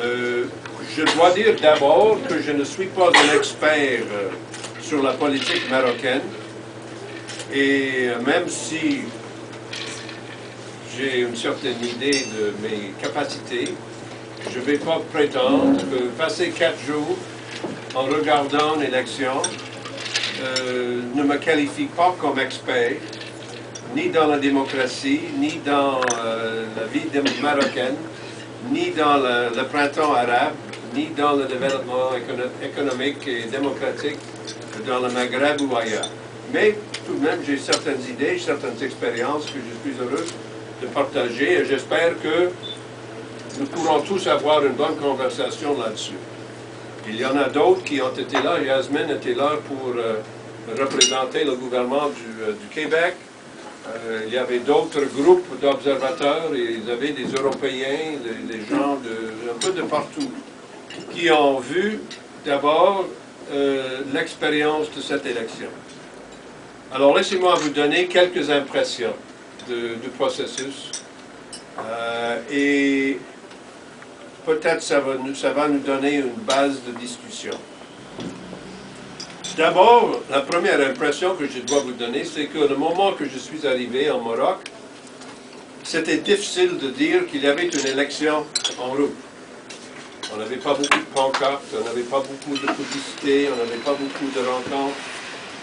Je dois dire d'abord que je ne suis pas un expert sur la politique marocaine. Et même si j'ai une certaine idée de mes capacités, je ne vais pas prétendre que passer 4 jours en regardant une élection ne me qualifie pas comme expert, ni dans la démocratie, ni dans la vie marocaine, ni dans le printemps arabe, ni dans le développement économique et démocratique dans le Maghreb ou ailleurs. Mais tout de même, j'ai certaines idées, certaines expériences que je suis heureux de partager et j'espère que nous pourrons tous avoir une bonne conversation là-dessus. Il y en a d'autres qui ont été là. Yasmine était là pour représenter le gouvernement du Québec. Il y avait d'autres groupes d'observateurs, et il y avait des Européens, des gens un peu de partout, qui ont vu d'abord l'expérience de cette élection. Alors laissez-moi vous donner quelques impressions du processus et peut-être ça va nous donner une base de discussion. D'abord, la première impression que je dois vous donner, c'est que le moment que je suis arrivé en Maroc, c'était difficile de dire qu'il y avait une élection en route. On n'avait pas beaucoup de pancartes, on n'avait pas beaucoup de publicité, on n'avait pas beaucoup de rencontres,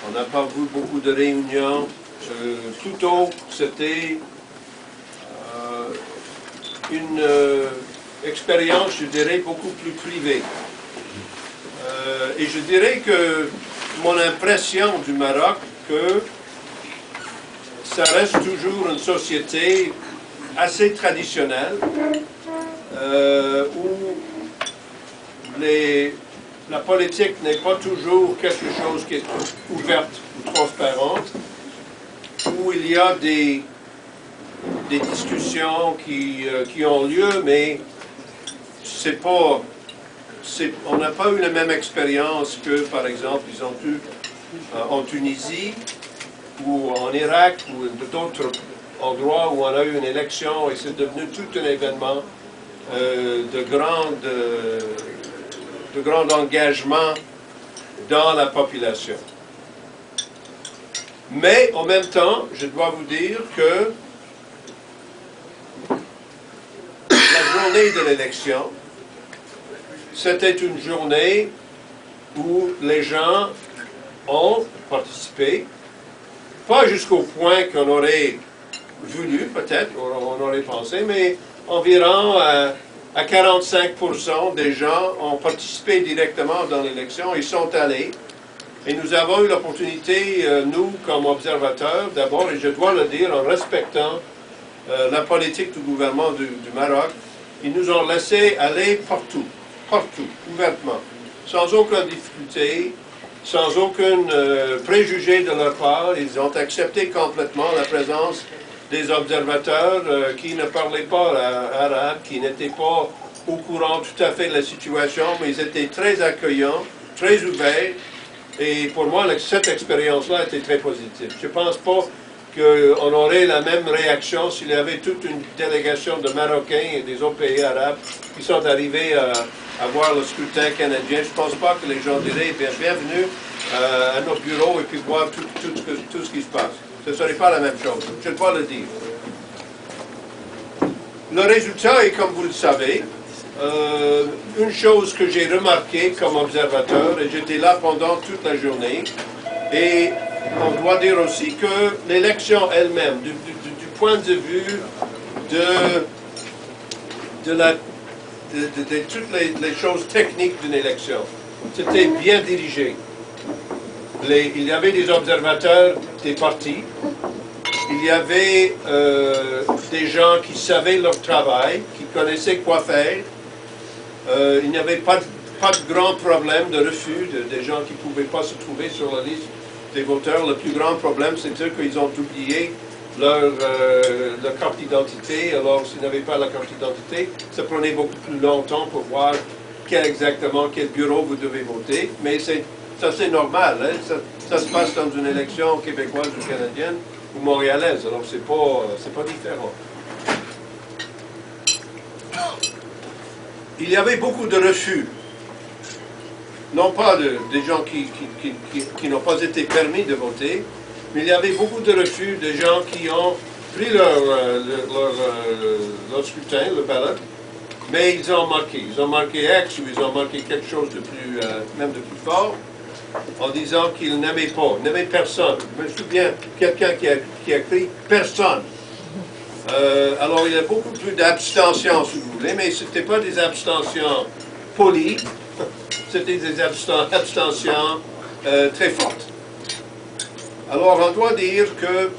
on n'a pas vu beaucoup de réunions. Plutôt, c'était une expérience, je dirais, beaucoup plus privée. Et je dirais que mon impression du Maroc, que ça reste toujours une société assez traditionnelle, où la politique n'est pas toujours quelque chose qui est ouverte ou transparente, où il y a des discussions qui ont lieu, mais c'est pas... on n'a pas eu la même expérience que, par exemple, ils ont eu en Tunisie ou en Irak ou d'autres endroits où on a eu une élection et c'est devenu tout un événement de grand engagement dans la population. Mais en même temps, je dois vous dire que la journée de l'élection, c'était une journée où les gens ont participé, pas jusqu'au point qu'on aurait voulu, peut-être, on aurait pensé, mais environ à 45% des gens ont participé directement dans l'élection, ils sont allés. Et nous avons eu l'opportunité, nous, comme observateurs, d'abord, et je dois le dire, en respectant la politique du gouvernement du Maroc, ils nous ont laissé aller partout, ouvertement, sans aucune difficulté, sans aucun préjugé de leur part. Ils ont accepté complètement la présence des observateurs qui ne parlaient pas arabe, qui n'étaient pas au courant tout à fait de la situation, mais ils étaient très accueillants, très ouverts. Et pour moi, cette expérience-là était très positive. Je ne pense pas qu'on aurait la même réaction s'il y avait toute une délégation de Marocains et des autres pays arabes qui sont arrivés à voir le scrutin canadien. Je ne pense pas que les gens diraient bienvenue à nos bureaux et puis voir tout ce qui se passe. Ce ne serait pas la même chose. Je dois le dire. Le résultat est, comme vous le savez, une chose que j'ai remarquée comme observateur, et j'étais là pendant toute la journée, et on doit dire aussi que l'élection elle-même, du point de vue de toutes les choses techniques d'une élection, c'était bien dirigé. Il y avait des observateurs des partis, il y avait des gens qui savaient leur travail, qui connaissaient quoi faire. Il n'y avait pas de grand problème de refus des gens qui ne pouvaient pas se trouver sur la liste des voteurs. Le plus grand problème, c'est qu'ils ont oublié leur carte d'identité. Alors, s'ils n'avaient pas la carte d'identité, ça prenait beaucoup plus longtemps pour voir exactement quel bureau vous devez voter. Mais ça, c'est normal. Hein? Ça se passe dans une élection québécoise ou canadienne ou montréalaise. Alors, c'est pas différent. il y avait beaucoup de refus. Non pas des gens qui n'ont pas été permis de voter, mais il y avait beaucoup de refus de gens qui ont pris leur scrutin, le ballot, mais ils ont marqué. Ils ont marqué X ou ils ont marqué quelque chose de plus, même de plus fort, en disant qu'ils n'aimaient pas, n'aimaient personne. Je me souviens, quelqu'un qui a écrit « personne ». Alors il y a beaucoup plus d'abstention, si vous voulez, mais ce n'était pas des abstentions polies, c'était des abstentions très fortes. Alors on doit dire que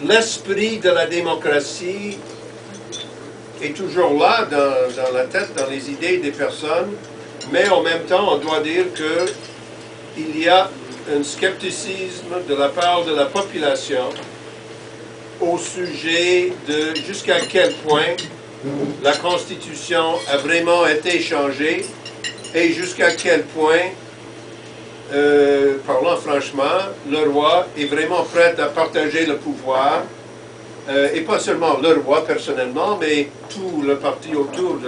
l'esprit de la démocratie est toujours là dans la tête, dans les idées des personnes, mais en même temps on doit dire qu'il y a un scepticisme de la part de la population au sujet de jusqu'à quel point la Constitution a vraiment été changée et jusqu'à quel point, parlant franchement, le roi est vraiment prêt à partager le pouvoir, et pas seulement le roi personnellement, mais tout le parti autour du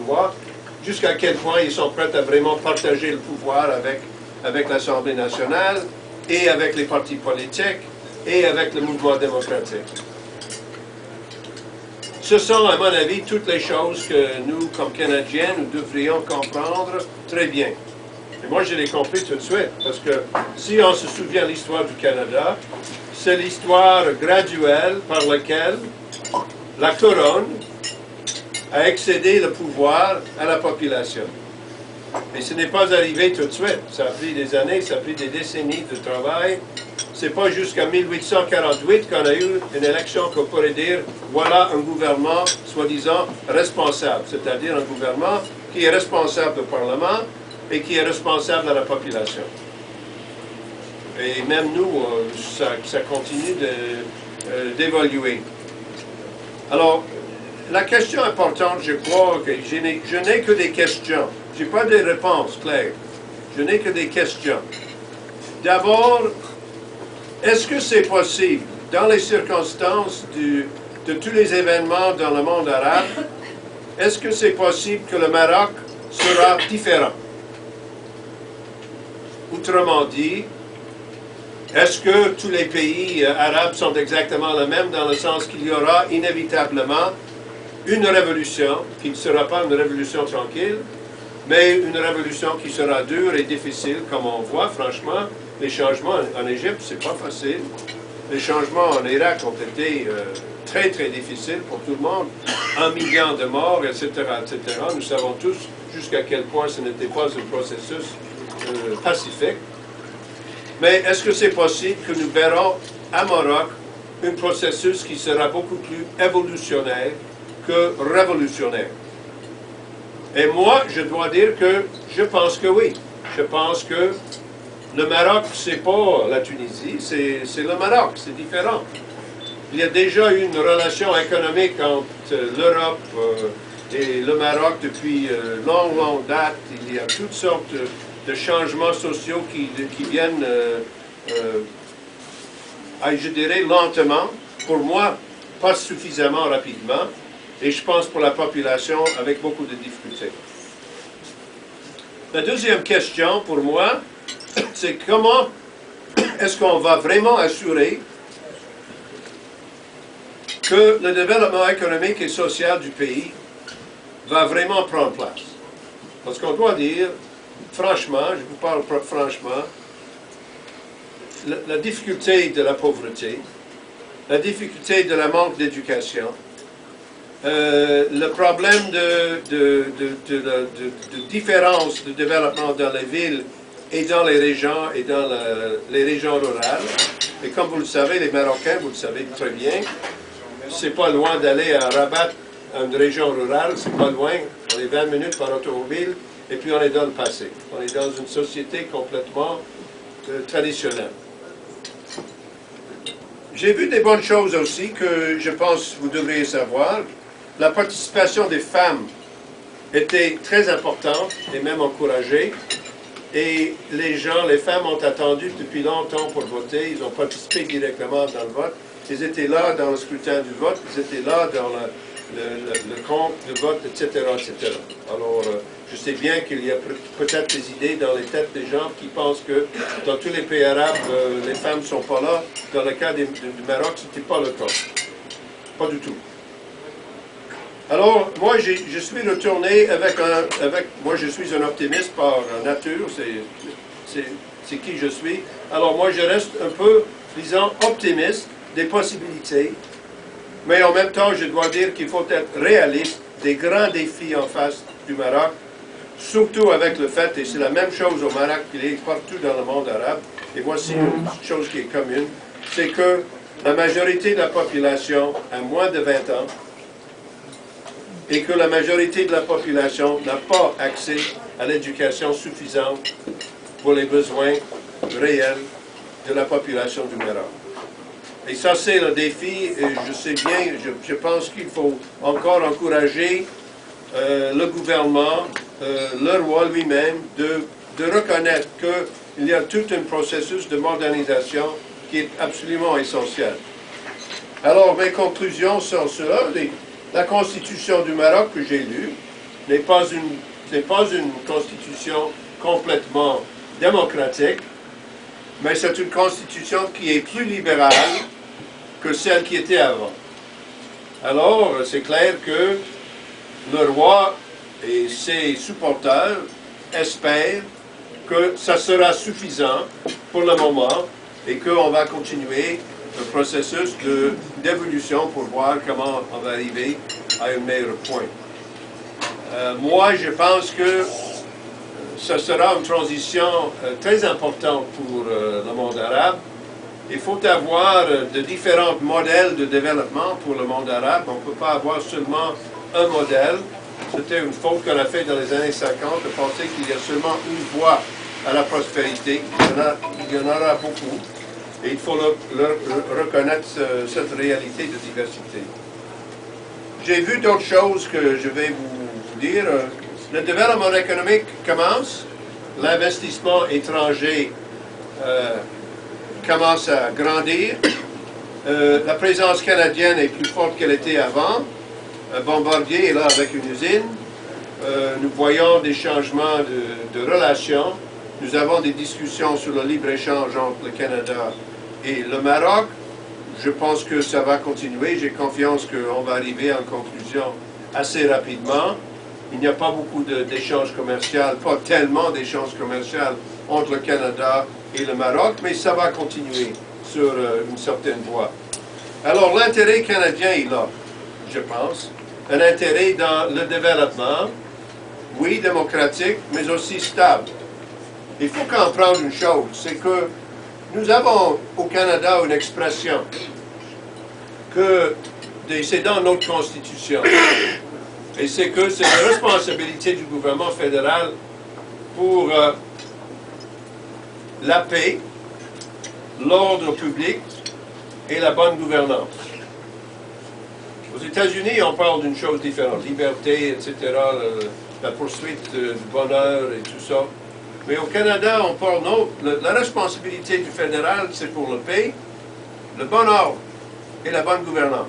roi, jusqu'à quel point ils sont prêts à vraiment partager le pouvoir avec l'Assemblée nationale et avec les partis politiques et avec le mouvement démocratique. Ce sont, à mon avis, toutes les choses que nous, comme Canadiens, nous devrions comprendre très bien. Et moi, je l'ai compris tout de suite, parce que si on se souvient de l'histoire du Canada, c'est l'histoire graduelle par laquelle la couronne a excédé le pouvoir à la population. Et ce n'est pas arrivé tout de suite. Ça a pris des années, ça a pris des décennies de travail. C'est pas jusqu'à 1848 qu'on a eu une élection qu'on pourrait dire voilà un gouvernement soi-disant responsable, c'est-à-dire un gouvernement qui est responsable au Parlement et qui est responsable à la population. Et même nous, ça continue d'évoluer. Alors, la question importante, je crois que je n'ai que des questions. Je n'ai pas de réponses claires. Je n'ai que des questions. D'abord, est-ce que c'est possible, dans les circonstances de tous les événements dans le monde arabe, est-ce que c'est possible que le Maroc sera différent? Autrement dit, est-ce que tous les pays arabes sont exactement les mêmes dans le sens qu'il y aura inévitablement une révolution qui ne sera pas une révolution tranquille, mais une révolution qui sera dure et difficile, comme on voit, franchement. Les changements en Égypte, c'est pas facile. Les changements en Irak ont été très, très difficiles pour tout le monde. 1 million de morts, etc., etc. Nous savons tous jusqu'à quel point ce n'était pas un processus pacifique. Mais est-ce que c'est possible que nous verrons à Maroc un processus qui sera beaucoup plus évolutionnaire que révolutionnaire? Et moi, je dois dire que je pense que oui. Je pense que le Maroc, c'est pas la Tunisie, c'est le Maroc, c'est différent. Il y a déjà eu une relation économique entre l'Europe et le Maroc depuis longue date. Il y a toutes sortes de changements sociaux qui viennent, je dirais, lentement. Pour moi, pas suffisamment rapidement. Et je pense pour la population avec beaucoup de difficultés. La deuxième question pour moi, c'est comment est-ce qu'on va vraiment assurer que le développement économique et social du pays va vraiment prendre place. Parce qu'on doit dire, franchement, je vous parle franchement, la difficulté de la pauvreté, la difficulté de la manque d'éducation, le problème de différence de développement dans les villes et dans les régions les régions rurales. Et comme vous le savez, les Marocains, vous le savez très bien, c'est pas loin d'aller à Rabat, une région rurale, c'est pas loin, on est 20 minutes par automobile, et puis on est dans le passé. On est dans une société complètement traditionnelle. J'ai vu des bonnes choses aussi que je pense que vous devriez savoir. La participation des femmes était très importante et même encouragée. Et les femmes ont attendu depuis longtemps pour voter. Ils ont participé directement dans le vote. Ils étaient là dans le scrutin du vote. Ils étaient là le compte, le vote, etc., etc. Alors, je sais bien qu'il y a peut-être des idées dans les têtes des gens qui pensent que dans tous les pays arabes, les femmes ne sont pas là. Dans le cas du Maroc, ce n'était pas le cas. Pas du tout. Alors, moi, je suis retourné moi, je suis un optimiste par nature, c'est qui je suis. Alors, moi, je reste un peu, disons, optimiste des possibilités, mais en même temps, je dois dire qu'il faut être réaliste des grands défis en face du Maroc, surtout avec le fait, et c'est la même chose au Maroc qu'il est partout dans le monde arabe, et voici une chose qui est commune, c'est que la majorité de la population a moins de 20 ans, et que la majorité de la population n'a pas accès à l'éducation suffisante pour les besoins réels de la population du Maroc. Et ça, c'est le défi, et je sais bien, je pense qu'il faut encore encourager le gouvernement, le roi lui-même, de reconnaître qu'il y a tout un processus de modernisation qui est absolument essentiel. Alors, mes conclusions sont cela. La Constitution du Maroc que j'ai lue n'est pas une constitution complètement démocratique, mais c'est une constitution qui est plus libérale que celle qui était avant. Alors, c'est clair que le roi et ses supporters espèrent que ça sera suffisant pour le moment et qu'on va continuer le processus d'évolution pour voir comment on va arriver à un meilleur point. Moi, je pense que ce sera une transition très importante pour le monde arabe. Il faut avoir de différents modèles de développement pour le monde arabe. On ne peut pas avoir seulement un modèle. C'était une faute qu'on a faite dans les années 50 de penser qu'il y a seulement une voie à la prospérité. Il y en aura beaucoup. Et il faut reconnaître cette réalité de diversité. J'ai vu d'autres choses que je vais vous dire. Le développement économique commence. L'investissement étranger commence à grandir. La présence canadienne est plus forte qu'elle était avant. Bombardier est là avec une usine. Nous voyons des changements de relations. Nous avons des discussions sur le libre-échange entre le Canada et le Maroc. Je pense que ça va continuer. J'ai confiance qu'on va arriver à une conclusion assez rapidement. Il n'y a pas beaucoup d'échanges commerciaux, pas tellement d'échanges commerciaux entre le Canada et le Maroc, mais ça va continuer sur une certaine voie. Alors l'intérêt canadien est là, je pense. Un intérêt dans le développement, oui, démocratique, mais aussi stable. Il faut comprendre une chose, c'est que nous avons au Canada une expression que c'est dans notre Constitution. Et c'est que c'est la responsabilité du gouvernement fédéral pour la paix, l'ordre public et la bonne gouvernance. Aux États-Unis, on parle d'une chose différente, liberté, etc., la poursuite du bonheur et tout ça. Mais au Canada, on parle, non, la responsabilité du fédéral, c'est pour le paix, le bon ordre et la bonne gouvernance.